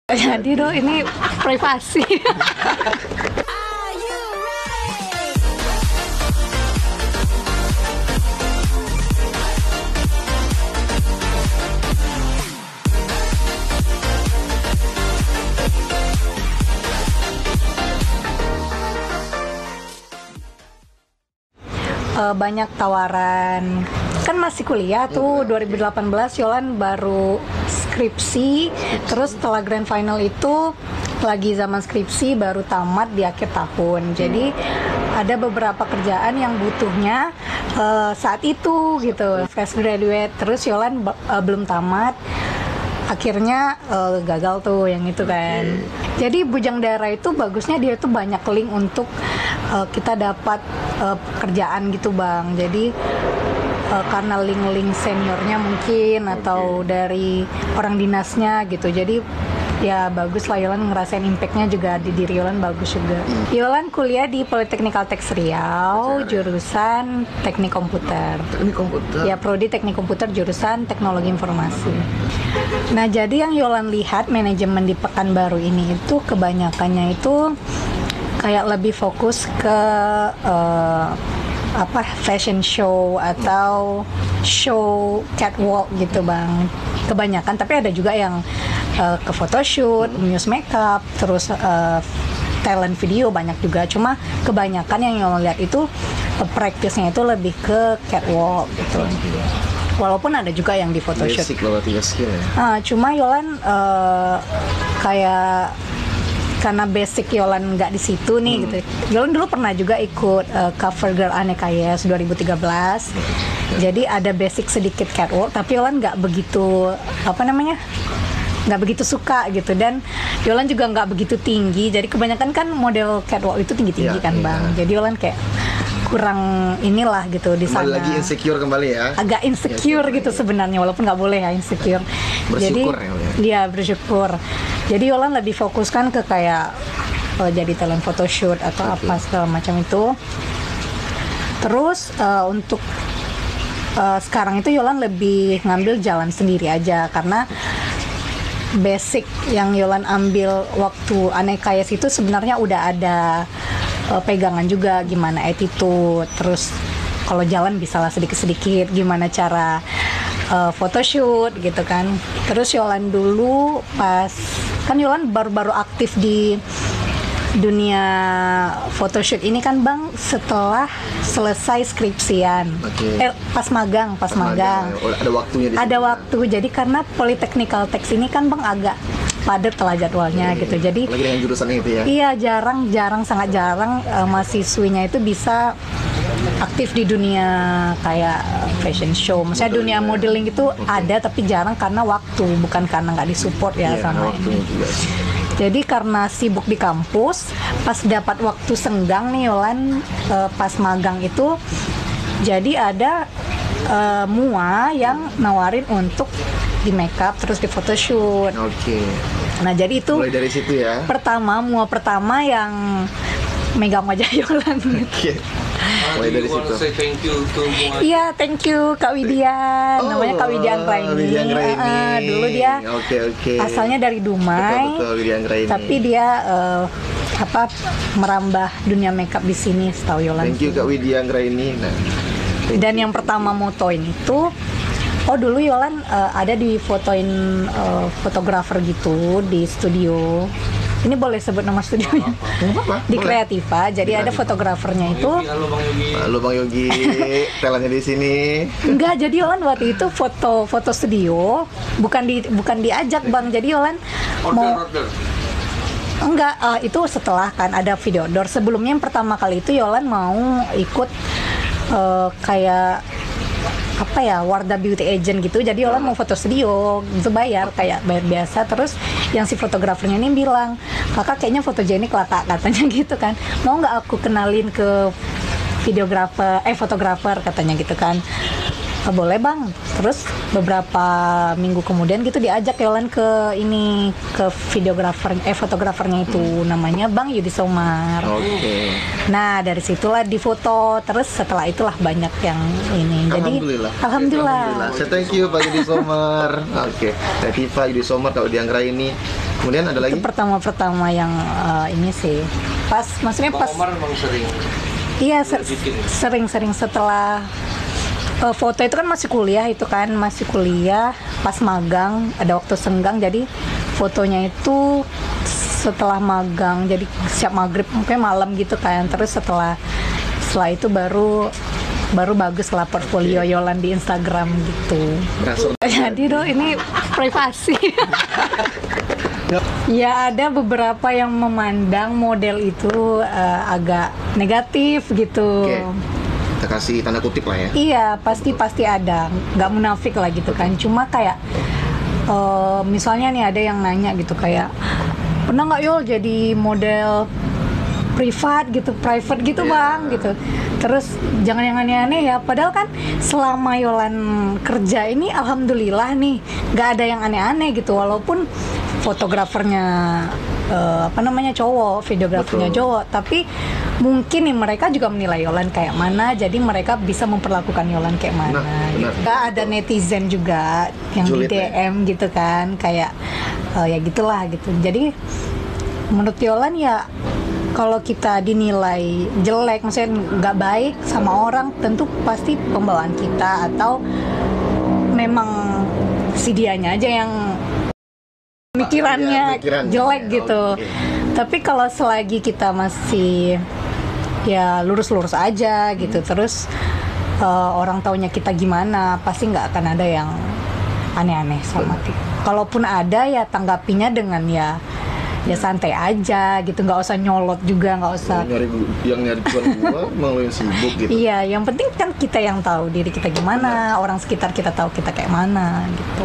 Jadi tuh ini privasi. Banyak tawaran, kan masih kuliah tuh 2018 Yolan baru skripsi, terus setelah grand final itu lagi zaman skripsi baru tamat di akhir tahun. Jadi ada beberapa kerjaan yang butuhnya saat itu gitu, fresh graduate, terus Yolan belum tamat. Akhirnya gagal tuh yang itu kan. Jadi Bujang Dara itu bagusnya dia tuh banyak link untuk kita dapat pekerjaan gitu Bang. Jadi karena link-link seniornya mungkin atau dari orang dinasnya gitu. Jadi ya bagus lah, Yolan ngerasain impactnya juga di diri Yolan bagus juga. Yolan kuliah di Politeknik Kalteks Riau, jurusan Teknik Komputer. Teknik komputer? Ya, prodi Teknik Komputer, jurusan Teknologi Informasi. Nah, jadi yang Yolan lihat manajemen di Pekanbaru ini itu kebanyakannya itu kayak lebih fokus ke fashion show atau show catwalk gitu Bang. Kebanyakan, tapi ada juga yang ke photoshoot, muse makeup, terus talent video banyak juga. Cuma kebanyakan yang Yolan lihat itu practice-nya itu lebih ke catwalk gitu. Walaupun ada juga yang di photoshoot. Basic loh, skill ya. Cuma Yolan kayak karena basic Yolan nggak di situ nih gitu. Yolan dulu pernah juga ikut Cover Girl Aneka Yes 2013. Jadi ada basic sedikit catwalk, tapi Yolan nggak begitu nggak begitu suka gitu, dan Yolan juga nggak begitu tinggi. Jadi kebanyakan kan model catwalk itu tinggi-tinggi kan Bang. Jadi Yolan kayak kurang inilah gitu di sana. Lagi insecure kembali ya. Agak insecure gitu sebenarnya, walaupun nggak boleh ya insecure. Bersyukur jadi, ya bersyukur. Jadi Yolan lebih fokuskan ke kayak jadi talent photoshoot atau apa segala macam itu. Terus untuk sekarang itu Yolan lebih ngambil jalan sendiri aja, karena basic yang Yolan ambil waktu Aneka Yes itu sebenarnya udah ada pegangan juga, gimana attitude, terus kalau jalan bisalah sedikit-sedikit gimana cara photoshoot gitu kan. Terus Yolan dulu pas kan Yolan baru-baru aktif di dunia photoshoot ini kan Bang setelah selesai skripsian. Pas magang. Ada waktunya di Ada waktu. Jadi karena Politeknik Kalteks ini kan Bang agak padat lah jadwalnya gitu. Jadi lagi dengan jurusan itu ya. Iya, sangat jarang mahasiswinya itu bisa aktif di dunia kayak fashion show. Maksudnya dunia modeling itu ada tapi jarang karena waktu, bukan karena nggak disupport ya sama ini. Jadi karena sibuk di kampus, pas dapat waktu senggang nih Yolan pas magang itu, jadi ada MUA yang nawarin untuk di makeup terus di photoshoot. Nah jadi itu mulai dari situ ya. MUA pertama yang megang wajah Yolan. Mulai dari situ. Iya, thank you Kak Widian. Namanya Kak Widian Raini. Dulu dia asalnya dari Dumai. Betul, tapi dia merambah dunia makeup di sini setahu Yolan. Thank you Kak Widian Raini. Dan yang pertama motoin itu dulu Yolan ada di fotoin fotografer gitu di studio. Ini boleh sebut nama studionya? Di Kreativa. Jadi ada fotografernya itu. Halo Bang Yogi, talentnya di sini. Enggak, jadi Yolan waktu itu foto studio, bukan diajak Bang. Jadi Yolan Enggak, itu setelah kan ada video outdoor. Sebelumnya yang pertama kali itu Yolan mau ikut kayak Wardah Beauty Agent gitu. Jadi Yolan mau foto studio itu bayar biasa. Terus yang si fotografernya ini bilang, kakak kayaknya fotogenik lah kak, katanya gitu kan, mau nggak aku kenalin ke fotografer katanya gitu kan. Boleh Bang. Terus beberapa minggu kemudian gitu diajak Yolan ke fotografernya itu, namanya Bang Yudi Somar. Nah dari situlah difoto. Terus setelah itulah banyak yang ini. Jadi Alhamdulillah. Saya thank you Pak Yudi Somar. Kreativa Yudi Somar kalau dianggra ini Kemudian ada lagi? Itu pertama yang ini sih. Maksudnya Bang pas. Omar memang sering. Iya, bikin. sering setelah foto itu kan masih kuliah pas magang, ada waktu senggang, jadi fotonya itu setelah magang, jadi siap maghrib mungkin malam gitu kan. Terus setelah itu baru bagus lah portfolio Yolan di Instagram gitu. Jadi tuh ini privasi. Ya ada beberapa yang memandang model itu agak negatif gitu. Oke. Kita kasih tanda kutip lah ya. Iya, pasti ada, nggak munafik lah gitu kan. Cuma kayak misalnya nih ada yang nanya gitu kayak, pernah nggak Yol jadi model private gitu Bang gitu. Terus jangan yang aneh-aneh ya, padahal kan selama Yolan kerja ini alhamdulillah nih nggak ada yang aneh-aneh gitu, walaupun fotografernya cowok, videografernya cowok, tapi mungkin nih mereka juga menilai Yolan kayak mana, jadi mereka bisa memperlakukan Yolan kayak mana. Benar. Gitu. Ada netizen juga yang Julid, di DM gitu kan, kayak ya gitulah gitu. Jadi menurut Yolan ya, kalau kita dinilai jelek, maksudnya nggak baik sama orang, tentu pasti pembawaan kita atau memang si dianya aja yang pemikirannya jelek gitu. Tapi kalau selagi kita masih ya lurus-lurus aja gitu, terus orang taunya kita gimana, pasti nggak akan ada yang aneh-aneh sama kita. Kalaupun ada ya tanggapinya dengan ya santai aja gitu, nggak usah nyolot juga, nggak usah yang nyari gua mau yang sibuk gitu. Iya, yang penting kan kita yang tahu diri kita gimana, orang sekitar kita tahu kita kayak mana gitu.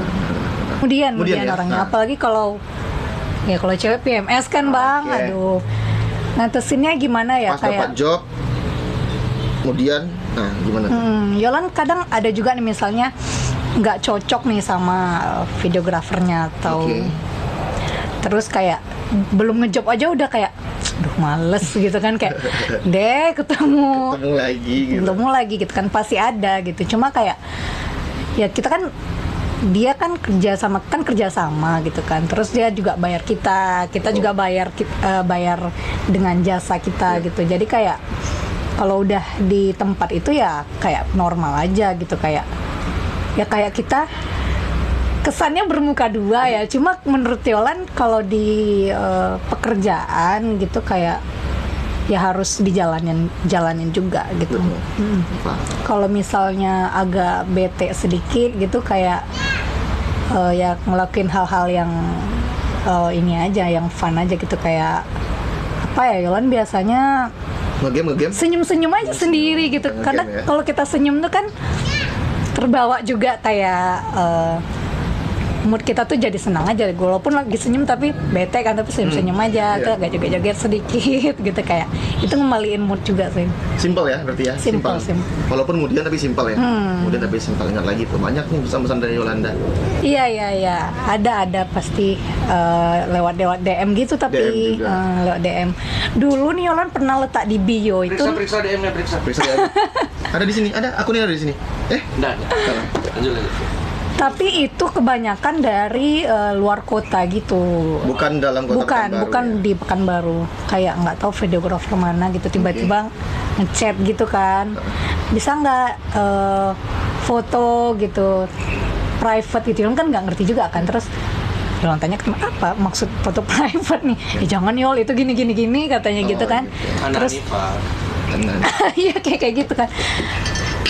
Kemudian ya? orangnya, apalagi kalau cewek PMS kan Bang, Okay. aduh, ngantesinnya gimana ya, Pas kayak dapat job, kemudian, gimana? Yolan kadang ada juga nih misalnya nggak cocok nih sama videografernya atau terus kayak belum ngejob aja udah kayak aduh males gitu kan, kayak ketemu lagi gitu kan, pasti ada gitu. Cuma kayak ya kita kan, dia kan kerja sama gitu kan, terus dia juga bayar kita juga bayar dengan jasa kita gitu. Jadi kayak kalau udah di tempat itu ya kayak normal aja gitu, kayak kita kesannya bermuka dua ya. Cuma menurut Yolan kalau di pekerjaan gitu kayak ya harus jalanin juga gitu. Kalau misalnya agak bete sedikit gitu kayak ya ngelakuin hal-hal yang ini aja, yang fun aja gitu, kayak apa ya, Yolan biasanya Nge-game? Senyum-senyum aja sendiri gitu. Karena kalau kita senyum tuh kan terbawa juga kayak mood kita tuh jadi senang aja, walaupun lagi senyum tapi bete kan, tapi senyum-senyum aja, tuh agak joget-joget sedikit gitu, kayak itu ngembaliin mood juga sih. Simple ya berarti ya? Simple. Walaupun kemudian tapi simple ya? Kemudian tapi simple. Ingat lagi tuh, banyak nih pesan-pesan dari Yolanda. Iya, ada pasti lewat DM gitu, tapi DM juga. lewat DM. Dulu nih Yolan pernah letak di bio itu. Periksa DM-nya, periksa. Ada di sini, akunnya ada di sini. Enggak. Lanjut. Tapi itu kebanyakan dari luar kota gitu. Bukan dalam kota Pekanbaru. Bukan Ya? di Pekanbaru. Kayak nggak tahu videografer mana gitu, tiba-tiba ngechat gitu kan. Bisa nggak foto gitu private gitu, kan nggak ngerti juga kan. Terus Yolan tanya apa maksud foto private nih? Ya jangan Yol, itu gini katanya gitu kan. Terus iya kayak gitu kan.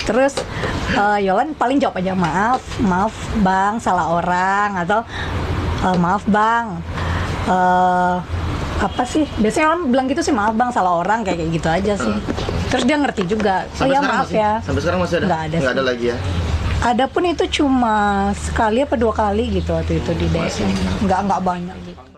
Terus Yolan paling jawab aja maaf Bang, salah orang, atau maaf Bang, apa sih, biasanya Yolan bilang gitu sih, maaf Bang, salah orang, kayak gitu aja sih. Terus dia ngerti juga, sampai maaf masih, ya. Sampai sekarang masih ada? Nggak ada lagi ya? Ada pun itu cuma sekali apa 2 kali gitu waktu itu di DM, nggak banyak gitu.